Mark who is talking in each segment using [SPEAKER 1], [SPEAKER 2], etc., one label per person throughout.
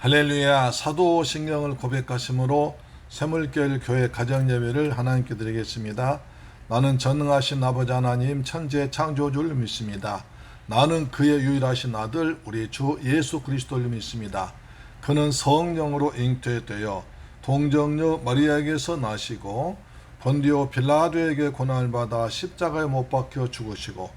[SPEAKER 1] 할렐루야. 사도신경을 고백하심으로 샘물교회 교회 가정예배를 하나님께 드리겠습니다. 나는 전능하신 아버지 하나님 천지의 창조주를 믿습니다. 나는 그의 유일하신 아들 우리 주 예수 그리스도를 믿습니다. 그는 성령으로 잉태되어 동정녀 마리아에게서 나시고 본디오 빌라도에게 고난을 받아 십자가에 못 박혀 죽으시고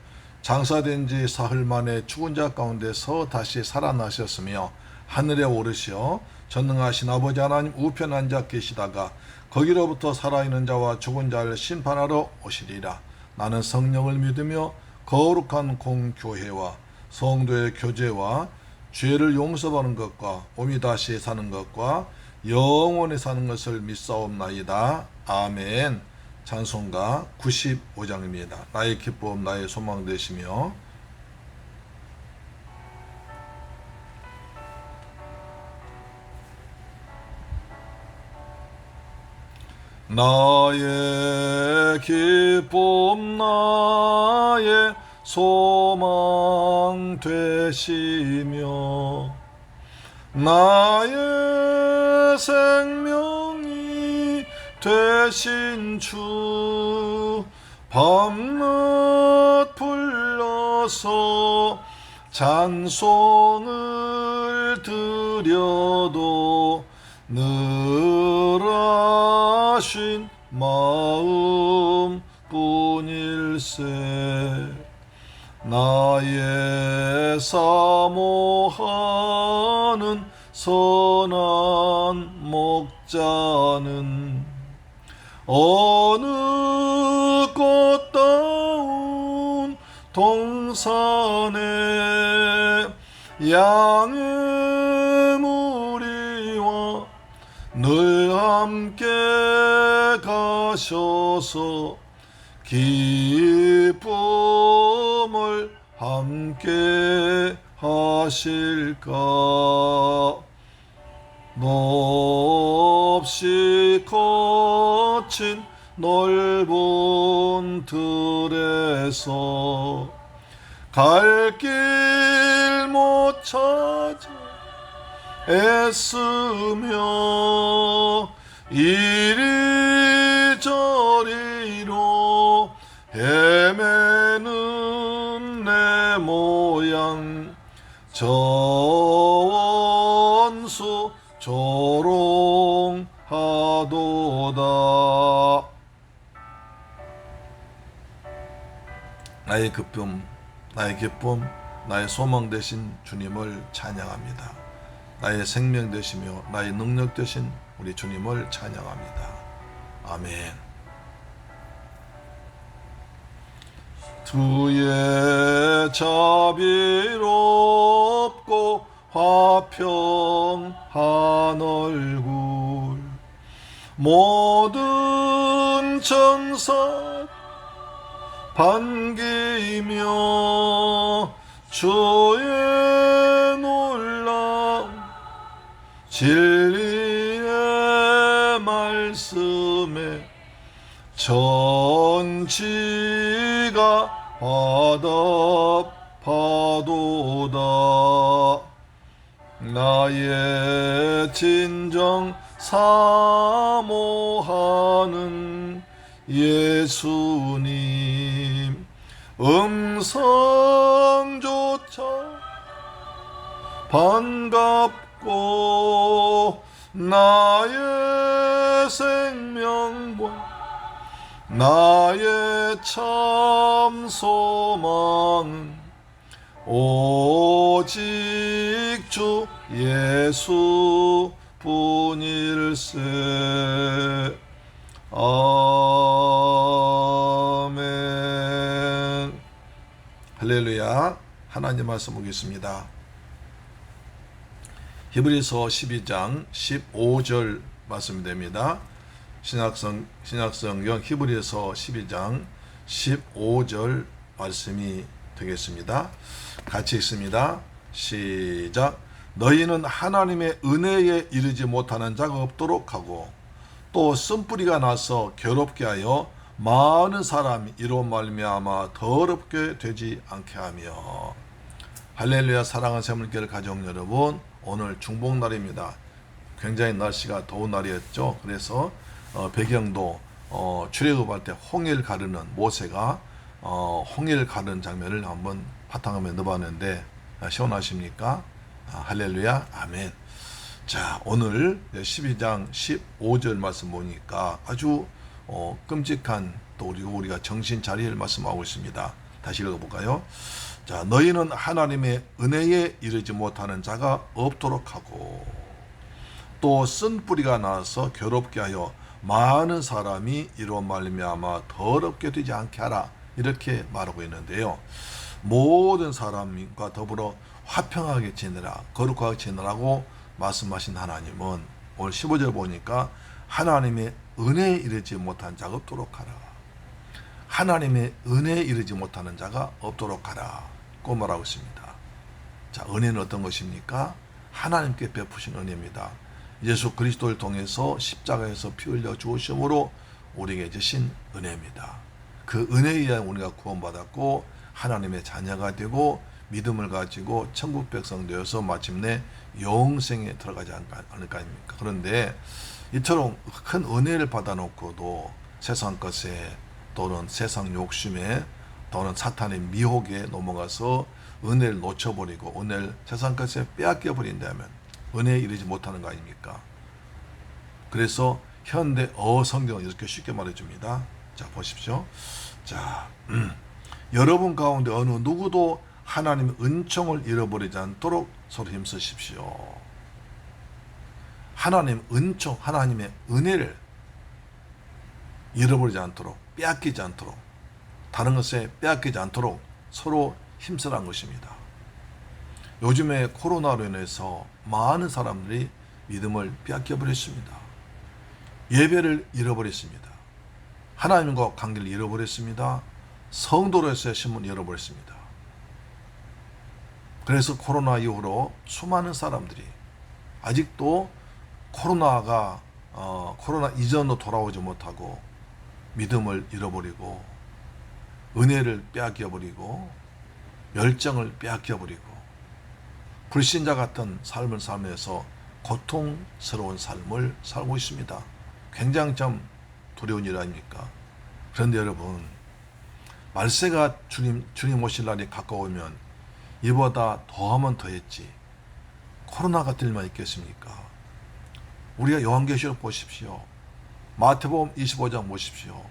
[SPEAKER 1] 장사된 지 사흘 만에 죽은 자 가운데서 다시 살아나셨으며 하늘에 오르시어 전능하신 아버지 하나님 우편 앉아 계시다가 거기로부터 살아있는 자와 죽은 자를 심판하러 오시리라. 나는 성령을 믿으며 거룩한 공교회와 성도의 교제와 죄를 용서받는 것과 몸이 다시 사는 것과 영원히 사는 것을 믿사옵나이다. 아멘. 찬송가 95장입니다. 나의 기쁨 나의 소망 되시며 나의 기쁨 나의 소망 되시며 나의 생명이 되신 주 밤낮 불러서 찬송을 드려도 늘 하신 마음 뿐일세. 나의 사모하는 선한 목자는 어느 꽃다운 동산에 양의 무리와 늘 함께 가셔서 기쁨을 함께 하실까. 몹시 거친 넓은 들에서 갈 길 못 찾아 애쓰며 이리저리로 헤매는 내 모양 저 원수 조롱하도다. 나의 기쁨 나의 소망 되신 주님을 찬양합니다. 나의 생명 되시며 나의 능력 되신 우리 주님을 찬양합니다. 아멘. 주의 자비롭고 화평한 얼굴 모든 천사 반기며 주의 놀라운 진리의 말씀에 전지가 화답하도다. 나의 진정 사모하는 예수님 음성조차 반갑고 나의 생명과 나의 참 소망은 오직 주 예수 뿐일세. 아멘. 할렐루야. 하나님 말씀 보겠습니다. 히브리서 12장 15절 말씀이 됩니다. 신약성경 히브리서 12장 15절 말씀이 되겠습니다. 같이 읽습니다. 시작. 너희는 하나님의 은혜에 이르지 못하는 자가 없도록 하고 또 쓴뿌리가 나서 괴롭게 하여 많은 사람이 이로 말미암아 더럽게 되지 않게 하며. 할렐루야. 사랑하는 샘물교회 가족 여러분, 오늘 중복날입니다. 굉장히 날씨가 더운 날이었죠. 그래서 배경도 출애굽할 때 홍해를 가르는 모세가 홍해를 가르는 장면을 한번 바탕화면에 넣어봤는데 시원하십니까? 할렐루야. 아멘. 자, 오늘 12장 15절 말씀 보니까 아주 끔찍한, 또 우리가 정신 차릴 말씀하고 있습니다. 다시 읽어볼까요? 자, 너희는 하나님의 은혜에 이르지 못하는 자가 없도록 하고, 또 쓴 뿌리가 나서 괴롭게 하여 많은 사람이 이로 말미암아 더럽게 되지 않게 하라, 이렇게 말하고 있는데요. 모든 사람과 더불어 화평하게 지내라, 거룩하게 지내라고 말씀하신 하나님은 오늘 15절 보니까 하나님의 은혜에 이르지 못한 자가 없도록 하라. 하나님의 은혜에 이르지 못하는 자가 없도록 하라 고 말하고 있습니다. 자, 은혜는 어떤 것입니까? 하나님께 베푸신 은혜입니다. 예수 그리스도를 통해서 십자가에서 피 흘려 죽으심으로 우리에게 주신 은혜입니다. 그 은혜에 의한 우리가 구원받았고 하나님의 자녀가 되고 믿음을 가지고 천국 백성 되어서 마침내 영생에 들어가지 않을까 아닙니까? 그런데 이처럼 큰 은혜를 받아놓고도 세상 것에, 또는 세상 욕심에, 또는 사탄의 미혹에 넘어가서 은혜를 놓쳐버리고 은혜를 세상 것에 빼앗겨버린다면 은혜에 이르지 못하는 거 아닙니까? 그래서 현대 성경은 이렇게 쉽게 말해줍니다. 자, 보십시오. 자, 여러분 가운데 어느 누구도 하나님의 은총을 잃어버리지 않도록 서로 힘쓰십시오. 하나님의 은총, 하나님의 은혜를 잃어버리지 않도록, 빼앗기지 않도록, 다른 것에 빼앗기지 않도록 서로 힘쓰라는 것입니다. 요즘에 코로나로 인해서 많은 사람들이 믿음을 빼앗겨버렸습니다. 예배를 잃어버렸습니다. 하나님과 관계를 잃어버렸습니다. 성도로서의 신분을 잃어버렸습니다. 그래서 코로나 이후로 수많은 사람들이 아직도 코로나 이전으로 돌아오지 못하고 믿음을 잃어버리고 은혜를 빼앗겨버리고 열정을 빼앗겨버리고 불신자 같은 삶을 살면서 고통스러운 삶을 살고 있습니다. 굉장히 좀 두려운 일 아닙니까? 그런데 여러분, 말세가 주님 오실 날이 가까우면 이보다 더하면 더했지 코로나 같은 일만 있겠습니까? 우리가 요한계시록 보십시오. 마태복음 25장 보십시오.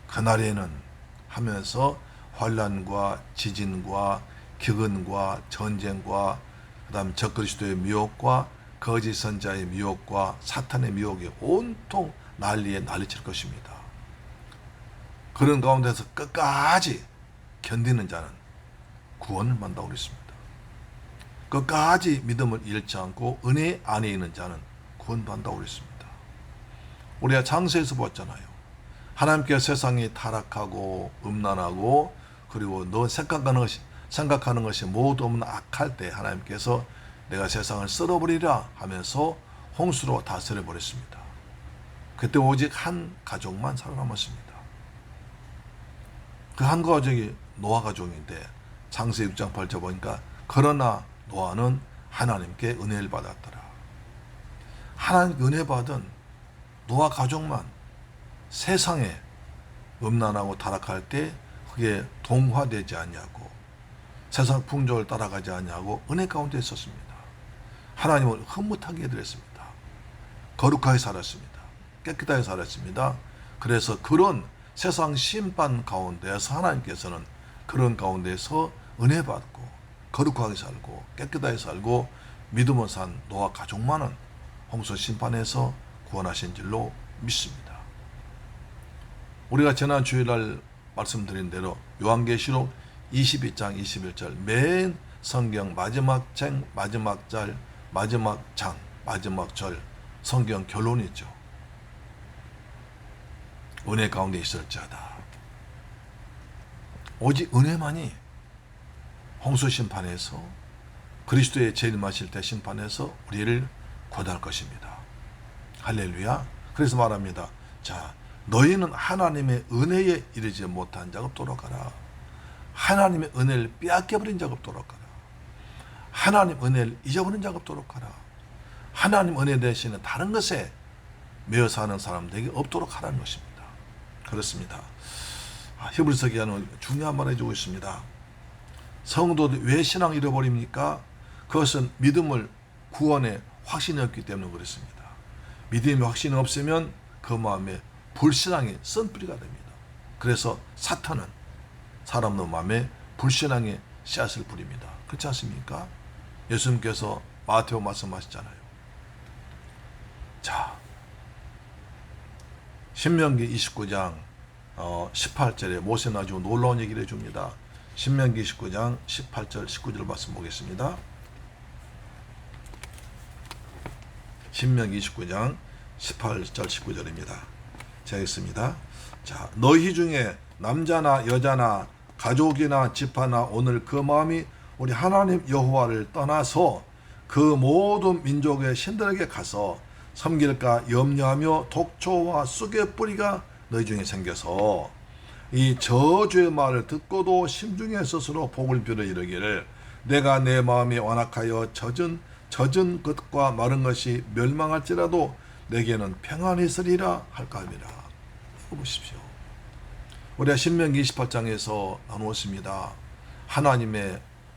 [SPEAKER 1] 그날에는 하면서 환난과 지진과 기근과 전쟁과 그다음 적그리스도의 미혹과 거짓 선자의 미혹과 사탄의 미혹이 온통 난리에 난리칠 것입니다. 그런 가운데서 끝까지 견디는 자는 구원을 받는다고 그랬습니다. 끝까지 믿음을 잃지 않고 은혜 안에 있는 자는 구원받는다고 그랬습니다. 우리가 창세에서 봤잖아요. 하나님께 세상이 타락하고 음란하고 그리고 너 생각하는 것이 모두 없는 악할 때 하나님께서 내가 세상을 썰어버리라 하면서 홍수로 다스려 버렸습니다. 그때 오직 한 가족만 살아남았습니다. 그 한 가족이 노아 가족인데 창세 6장 8절 보니까 그러나 노아는 하나님께 은혜를 받았더라. 하나님 은혜 받은 노아 가족만 세상에 음란하고 타락할 때 그게 동화되지 않냐고, 세상 풍조를 따라가지 않냐고 은혜 가운데 있었습니다. 하나님을 흐뭇하게 해드렸습니다. 거룩하게 살았습니다. 깨끗하게 살았습니다. 그래서 그런 세상 심판 가운데서 하나님께서는 그런 가운데서 은혜 받고 거룩하게 살고 깨끗하게 살고 믿음을 산 노아 가족만은 홍수 심판에서 구원하신 줄로 믿습니다. 우리가 지난 주일날 말씀드린 대로 요한계시록 22장 21절 맨 성경 마지막 장, 마지막 절 성경 결론이죠. 은혜 가운데 있을지어다. 오직 은혜만이 홍수 심판에서 그리스도의 제일 마실 때 심판에서 우리를 구원할 것입니다. 할렐루야. 그래서 말합니다. 자, 너희는 하나님의 은혜에 이르지 못한 자가 없도록 하라. 하나님의 은혜를 빼앗겨버린 자가 없도록 하라. 하나님 은혜를 잊어버린 자가 없도록 하라. 하나님 은혜 대신에 다른 것에 매여 사는 사람들에게 없도록 하라는 것입니다. 그렇습니다. 히브리서 기자는 중요한 말을 해주고 있습니다. 성도들 왜 신앙을 잃어버립니까? 그것은 믿음을 구원의 확신이 없기 때문에 그렇습니다. 믿음의 확신이 없으면 그 마음에 불신앙의 쓴뿌리가 됩니다. 그래서 사탄은 사람들 마음에 불신앙의 씨앗을 뿌립니다. 그렇지 않습니까? 예수님께서 마태오 말씀하셨잖아요. 자, 신명기 29장 18절에 모세는 아주 놀라운 얘기를 해줍니다. 신명기 29장 18절 19절 말씀 보겠습니다. 신명기 29장 18절 19절입니다. 제가 읽습니다. 자, 너희 중에 남자나 여자나 가족이나 집하나 오늘 그 마음이 우리 하나님 여호와를 떠나서 그 모든 민족의 신들에게 가서 섬길까 염려하며 독초와 쑥의 뿌리가 너희 중에 생겨서 이 저주의 말을 듣고도 심중에 스스로 복을 빌어 이르기를 내가 내 마음이 완악하여 젖은 것과 마른 것이 멸망할지라도 내게는 평안이 있으리라 할까 함이라. 보십시오. 우리가 신명기 28장에서 나누었습니다.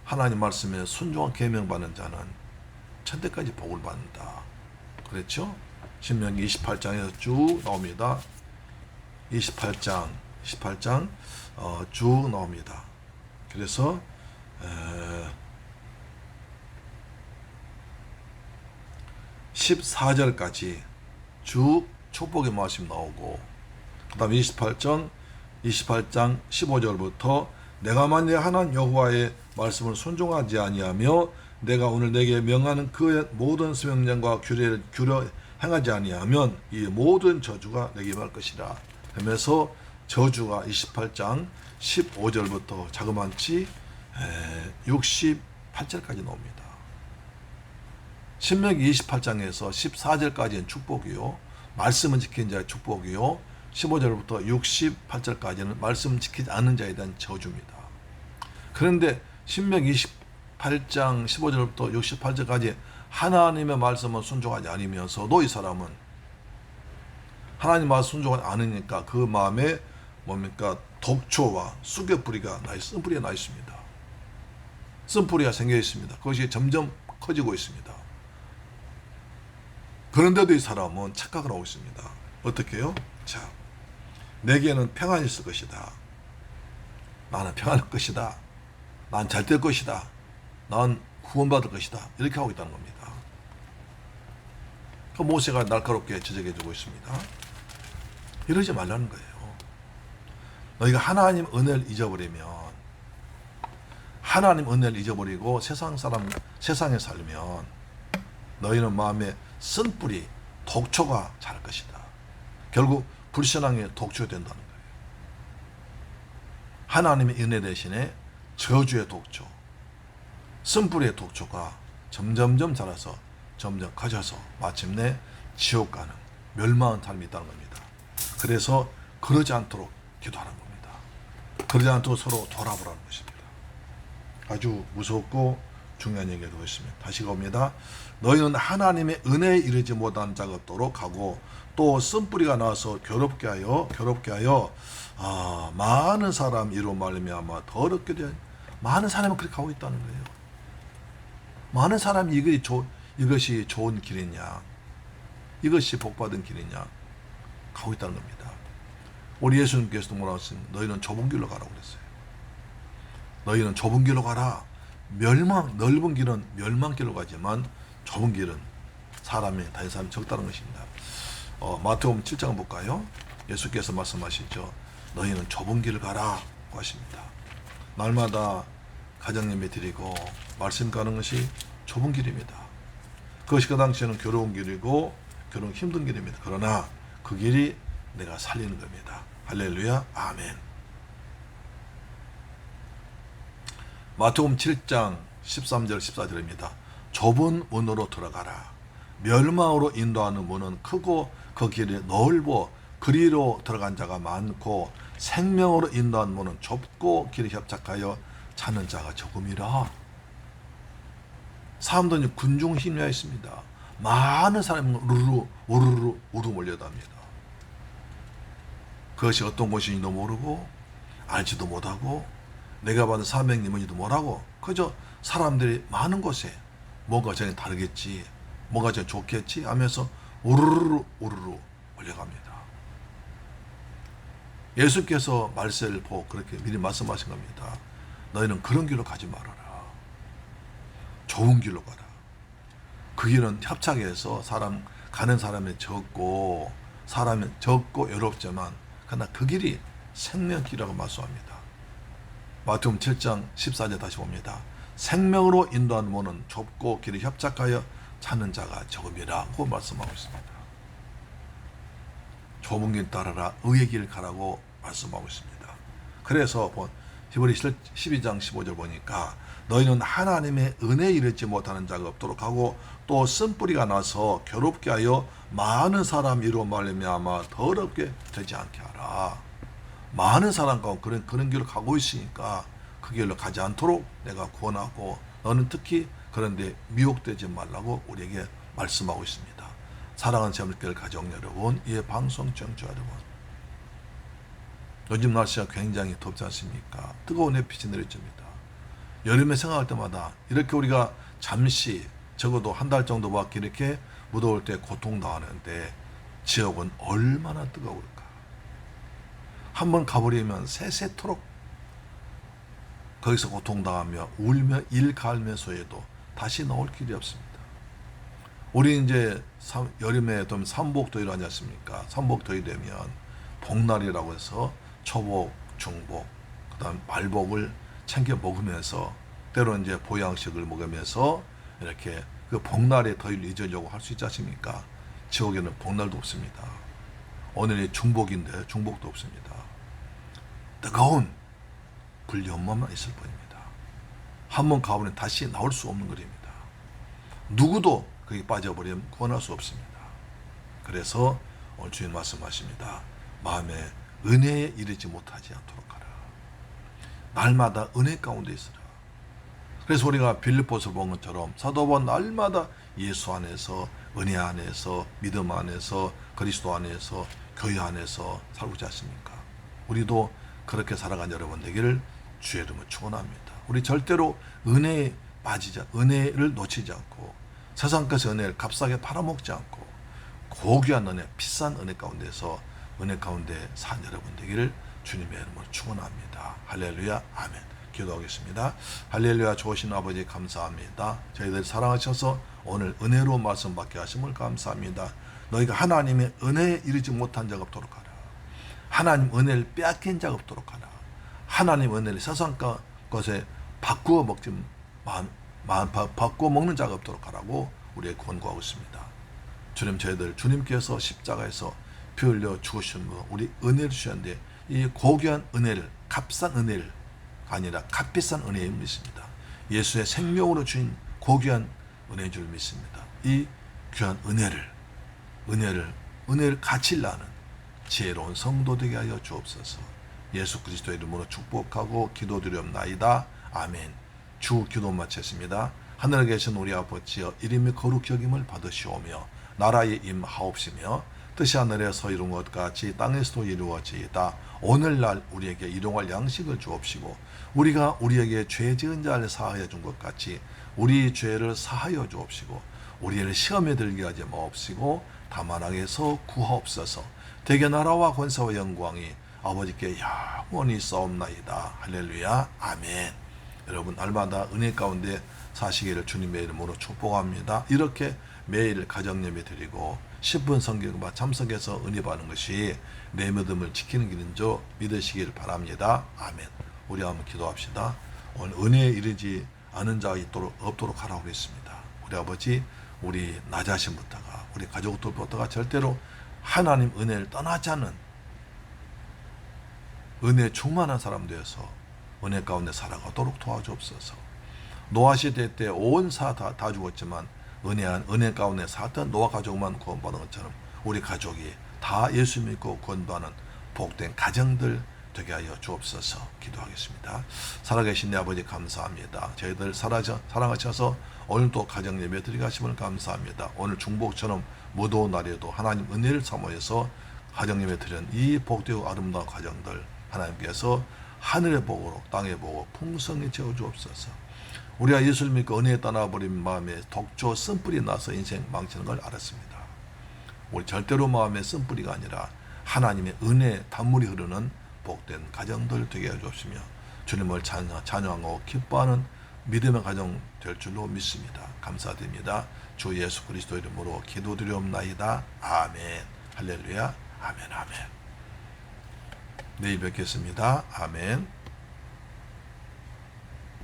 [SPEAKER 1] 하나님 말씀에 순종한 계명받는 자는 천대까지 복을 받는다. 그랬죠? 신명기 28장에서 쭉 나옵니다. 18장 쭉 나옵니다. 그래서 14절까지 쭉 축복의 말씀이 나오고 그 다음 28장 15절부터 내가 만일 하나님 여호와의 말씀을 순종하지 아니하며 내가 오늘 내게 명하는 그의 모든 수명령과 규례를 행하지 아니하면 이 모든 저주가 내게 임할 것이라 하면서 저주가 28장 15절부터 자그만치 68절까지 나옵니다. 신명기 28장에서 14절까지는 축복이요. 말씀은 지킨 자의 축복이요. 15절부터 68절까지는 말씀 지키지 않는 자에 대한 저주입니다. 그런데 신명기 28장 15절부터 68절까지 하나님의 말씀을 순종하지 않으면서도 이 사람은 하나님 말씀 순종하지 않으니까 그 마음에 뭡니까? 독초와 쑥의 뿌리가 쓴뿌리가 나 있습니다. 쓴뿌리가 생겨 있습니다. 그것이 점점 커지고 있습니다. 그런데도 이 사람은 착각을 하고 있습니다. 어떻게 해요? 자, 내게는 평안이 있을 것이다. 나는 평안할 것이다. 난 잘 될 것이다. 난 구원받을 것이다. 이렇게 하고 있다는 겁니다. 그 모세가 날카롭게 지적해 주고 있습니다. 이러지 말라는 거예요. 너희가 하나님 은혜를 잊어버리면 하나님 은혜를 잊어버리고 세상에 살면 너희는 마음에 쓴뿌리, 독초가 자랄 것이다. 결국 불신앙의 독초가 된다는 거예요. 하나님의 은혜 대신에 저주의 독초, 쓴뿌리의 독초가 점점점 자라서 점점 커져서 마침내 지옥 가는 멸망한 삶이 있다는 겁니다. 그래서 그러지 않도록 기도하는 겁니다. 그러지 않도록 서로 돌아보라는 것입니다. 아주 무섭고 중요한 얘기가 되고 있습니다. 다시 봅니다. 너희는 하나님의 은혜에 이르지 못한 자가 없도록 하고 또 쓴뿌리가 나와서 괴롭게 하여 많은 사람 이로 말미암아 더럽게 된 많은 사람은 그렇게 하고 있다는 거예요. 많은 사람이 이것이 좋은 길이냐, 이것이 복받은 길이냐 가고 있다는 겁니다. 우리 예수님께서도 뭐라고 했습니까? 너희는 좁은 길로 가라고 그랬어요. 너희는 좁은 길로 가라. 넓은 길은 멸망길로 가지만 좁은 길은 사람이 다른 사람이 적다는 것입니다. 마태복음 7장 볼까요? 예수께서 말씀하시죠. 너희는 좁은 길을 가라고 하십니다. 날마다 가정예배 드리고 말씀 가는 것이 좁은 길입니다. 그것이 그 당시에는 괴로운 길이고 힘든 길입니다. 그러나 그 길이 내가 살리는 겁니다. 할렐루야, 아멘. 마태복음 7장 13절 14절입니다. 좁은 문으로 들어가라. 멸망으로 인도하는 문은 크고 그 길이 넓어 그리로 들어간 자가 많고 생명으로 인도하는 문은 좁고 길이 협착하여 찾는 자가 적음이라. 사람들이 군중 힘려 있습니다. 많은 사람이 우르르 몰려답니다. 그것이 어떤 곳인지도 모르고 알지도 못하고 내가 받은 사명이 뭔지도 모르고 그저 사람들이 많은 곳에 뭔가 저는 다르겠지, 뭔가 저 좋겠지 하면서 우르르 몰려갑니다. 예수께서 말세를 보고 그렇게 미리 말씀하신 겁니다. 너희는 그런 길로 가지 말아라. 좋은 길로 가라. 그 길은 협착해서 가는 사람이 적고 외롭지만 그러나 그 길이 생명길이라고 말씀합니다. 마태복음 7장 14절 다시 봅니다. 생명으로 인도하는 문은 좁고 길이 협착하여 찾는 자가 적음이라고 말씀하고 있습니다. 좁은 길 따라라 의의 길 가라고 말씀하고 있습니다. 그래서 히브리 12장 15절 보니까 너희는 하나님의 은혜에 이르지 못하는 자가 없도록 하고 또 쓴뿌리가 나서 괴롭게 하여 많은 사람 이로 말미암아 더럽게 되지 않게 하라. 많은 사람 가운데 그런 길로 가고 있으니까 그 길로 가지 않도록 내가 구원하고 너는 특히 그런데 미혹되지 말라고 우리에게 말씀하고 있습니다. 사랑하는 재물교회 가정 여러분, 이 방송 청취자 여러분, 요즘 날씨가 굉장히 덥지 않습니까? 뜨거운 햇빛이 내려집니다. 여름에 생각할 때마다 이렇게 우리가 잠시 적어도 한 달 정도밖에 이렇게 무더울 때 고통당하는데 지역은 얼마나 뜨거울까? 한번 가버리면 새새토록 거기서 고통당하며 울며 일갈면서에도 다시 나올 길이 없습니다. 우리 이제 여름에 좀 삼복더위를 하지 않습니까? 삼복더위 되면 복날이라고 해서 초복, 중복, 그다음 말복을 챙겨 먹으면서 때로 이제 보양식을 먹으면서 이렇게 그 복날의 더위를 잊으려고 할 수 있지 않습니까? 지옥에는 복날도 없습니다. 오늘이 중복인데 중복도 없습니다. 뜨거운 불연만만 있을 뿐입니다. 한번 가보면 다시 나올 수 없는 거리입니다. 누구도 거기 빠져버리면 구원할 수 없습니다. 그래서 오늘 주님 말씀하십니다. 마음에 은혜에 이르지 못하지 않도록 하라. 날마다 은혜 가운데 있으라. 그래서 우리가 빌립보서 본 것처럼 사도 바울은 날마다 예수 안에서, 은혜 안에서, 믿음 안에서, 그리스도 안에서, 교회 안에서 살고 있지 않습니까? 우리도 그렇게 살아간 여러분 되기를 주의 이름으로 축원합니다. 우리 절대로 은혜에 은혜를 놓치지 않고 세상 것의 은혜를 값싸게 팔아먹지 않고 고귀한 은혜, 비싼 은혜 가운데서 은혜 가운데 산 여러분 되기를 주님의 이름으로 축원합니다. 할렐루야, 아멘. 기도하겠습니다. 할렐루야, 좋으신 아버지 감사합니다. 저희들 사랑하셔서 오늘 은혜로 말씀 받게 하심을 감사합니다. 너희가 하나님의 은혜에 이르지 못한 자가 없도록 하라. 하나님 은혜를 빼앗긴 자가 없도록 하라. 하나님 은혜를 세상 것에 바꾸어 먹는 자가 없도록 하라고 우리에게 권고하고 있습니다. 주님, 저희들 주님께서 십자가에서 피 흘려 죽으신 분, 우리 은혜를 주셨는데 이 고귀한 은혜를, 값싼 은혜를 아니라 값비싼 은혜를 믿습니다. 예수의 생명으로 주신 고귀한 은혜인 줄 믿습니다. 이 귀한 은혜를 가치를 아는 지혜로운 성도 되게 하여 주옵소서. 예수 그리스도의 이름으로 축복하고 기도드리옵나이다. 아멘. 주 기도 마쳤습니다. 하늘에 계신 우리 아버지여, 이름이 거룩히 여김을 받으시오며 나라의 임하옵시며 뜻이 하늘에서 이룬 것 같이 땅에서도 이루어지이다. 오늘날 우리에게 일용할 양식을 주옵시고 우리가 우리에게 죄 지은 자를 사하여 준 것 같이 우리 죄를 사하여 주옵시고 우리를 시험에 들게 하지 마옵시고 다만 악에서 구하옵소서. 대개 나라와 권세와 영광이 아버지께 영원히 있사옵나이다. 할렐루야, 아멘. 여러분, 날마다 은혜 가운데 사시기를 주님의 이름으로 축복합니다. 이렇게 매일 가정예배 드리고 10분 성경과 참석해서 은혜 받는 것이 내 믿음을 지키는 길인 줄 믿으시길 바랍니다. 아멘. 우리 한번 기도합시다. 오늘 은혜에 이르지 않은 자가 없도록 하라고 했습니다. 우리 아버지, 우리 나 자신부터가, 우리 가족들부터가 절대로 하나님 은혜를 떠나지 않는 은혜 충만한 사람 되어서 은혜 가운데 살아가도록 도와주옵소서. 노아 시대 때 온 사 다 죽었지만 은혜 가운데 살았던 노아 가족만 구원받은 것처럼 우리 가족이 다 예수 믿고 구원받는 복된 가정들 되게 하여 주옵소서. 기도하겠습니다. 살아계신 내 아버지 감사합니다. 저희들 사랑하셔서 오늘도 가정 예배 드리게 하심을 감사합니다. 오늘 중복처럼 무더운 날에도 하나님 은혜를 사모해서 가정 예배 드리는 이 복되고 아름다운 가정들 하나님께서 하늘의 복으로 땅의 복으로 풍성히 채워 주옵소서. 우리가 예수를 믿고 은혜에 떠나버린 마음에 독조 쓴뿌리 나서 인생 망치는 걸 알았습니다. 우리 절대로 마음에 쓴뿌리가 아니라 하나님의 은혜 단물이 흐르는 복된 가정들 되게 해주시며 주님을 찬양하고 기뻐하는 믿음의 가정 될 줄로 믿습니다. 감사드립니다. 주 예수 그리스도 이름으로 기도드리옵나이다. 아멘. 할렐루야. 아멘. 아멘. 내일 뵙겠습니다. 아멘.